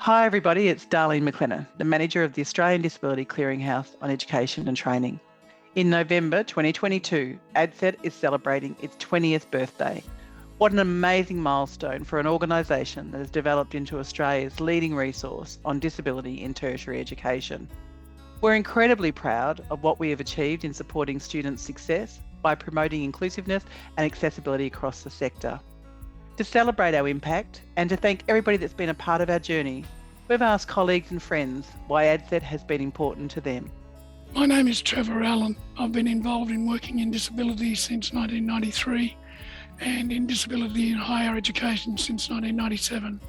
Hi everybody, it's Darlene McLennan, the Manager of the Australian Disability Clearinghouse on Education and Training. In November 2022, ADCET is celebrating its 20th birthday. What an amazing milestone for an organisation that has developed into Australia's leading resource on disability in tertiary education. We're incredibly proud of what we have achieved in supporting students' success by promoting inclusiveness and accessibility across the sector. To celebrate our impact and to thank everybody that's been a part of our journey, we've asked colleagues and friends why ADCET has been important to them. My name is Trevor Allan. I've been involved in working in disability since 1993 and in disability in higher education since 1997.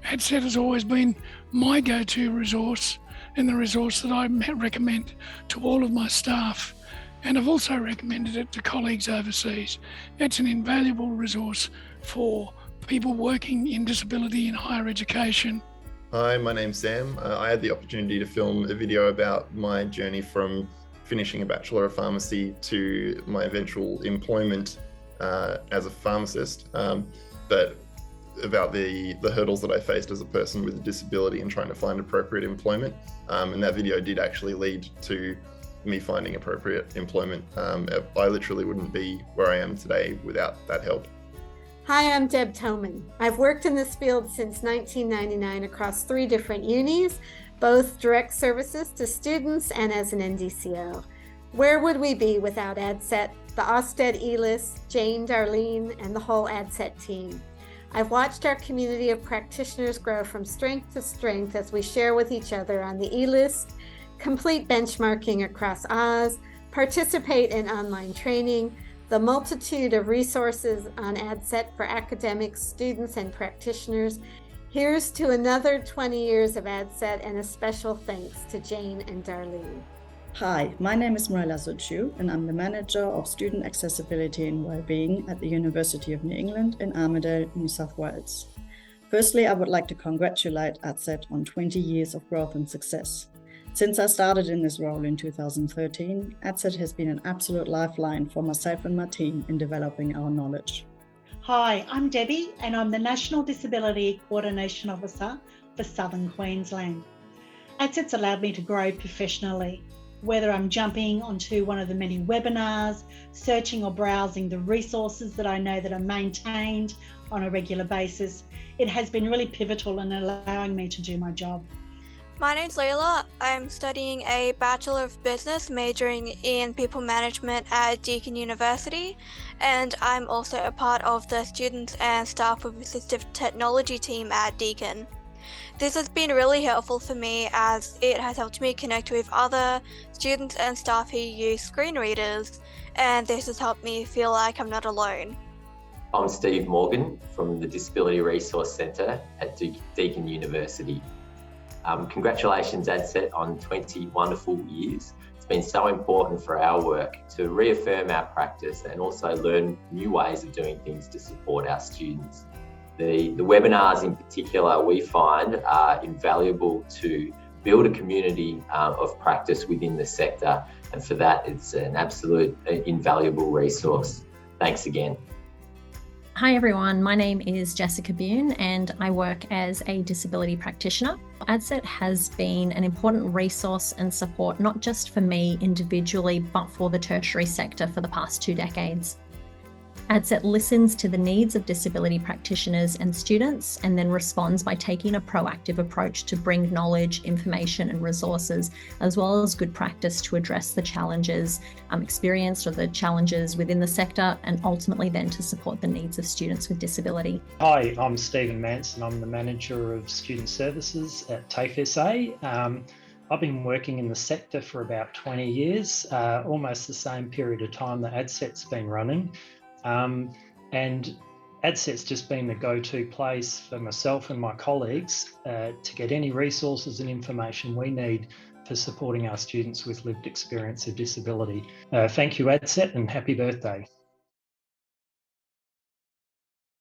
ADCET has always been my go-to resource and the resource that I recommend to all of my staff. And I've also recommended it to colleagues overseas. It's an invaluable resource for people working in disability in higher education. Hi, my name's Sam. I had the opportunity to film a video about my journey from finishing a Bachelor of Pharmacy to my eventual employment as a pharmacist, but about the hurdles that I faced as a person with a disability and trying to find appropriate employment. And that video did actually lead to me finding appropriate employment. I literally wouldn't be where I am today without that help. Hi, I'm Deb Tallman. I've worked in this field since 1999 across 3 different unis, both direct services to students and as an NDCO. Where would we be without ADCET, the Ofsted E-List, Jane, Darlene, and the whole ADCET team? I've watched our community of practitioners grow from strength to strength as we share with each other on the E-List, complete benchmarking across Oz, participate in online training, the multitude of resources on ADCET for academics, students, and practitioners. Here's to another 20 years of ADCET and a special thanks to Jane and Darlene. Hi, my name is Miranda Zhu and I'm the Manager of Student Accessibility and Wellbeing at the University of New England in Armidale, New South Wales. Firstly, I would like to congratulate ADCET on 20 years of growth and success. Since I started in this role in 2013, ADCET has been an absolute lifeline for myself and my team in developing our knowledge. Hi, I'm Debbie and I'm the National Disability Coordination Officer for Southern Queensland. ADCET's allowed me to grow professionally, whether I'm jumping onto one of the many webinars, searching or browsing the resources that I know that are maintained on a regular basis. It has been really pivotal in allowing me to do my job. My name's Leila. I'm studying a Bachelor of Business majoring in People Management at Deakin University, and I'm also a part of the Students and Staff with Assistive Technology team at Deakin. This has been really helpful for me as it has helped me connect with other students and staff who use screen readers, and this has helped me feel like I'm not alone. I'm Steve Morgan from the Disability Resource Centre at Deakin University. Congratulations ADCET on 20 wonderful years. It's been so important for our work to reaffirm our practice and also learn new ways of doing things to support our students. The webinars in particular we find are invaluable to build a community of practice within the sector, and for that it's an absolute invaluable resource. Thanks again. Hi everyone, my name is Jessica Bune and I work as a disability practitioner. ADCET has been an important resource and support not just for me individually but for the tertiary sector for the past 2 decades. ADCET listens to the needs of disability practitioners and students and then responds by taking a proactive approach to bring knowledge, information and resources as well as good practice to address the challenges experienced or the challenges within the sector and ultimately then to support the needs of students with disability. Hi, I'm Stephen Manson. I'm the Manager of Student Services at TAFE SA. I've been working in the sector for about 20 years, almost the same period of time that ADCET's been running. And ADCET's just been the go-to place for myself and my colleagues to get any resources and information we need for supporting our students with lived experience of disability. Thank you ADCET and happy birthday.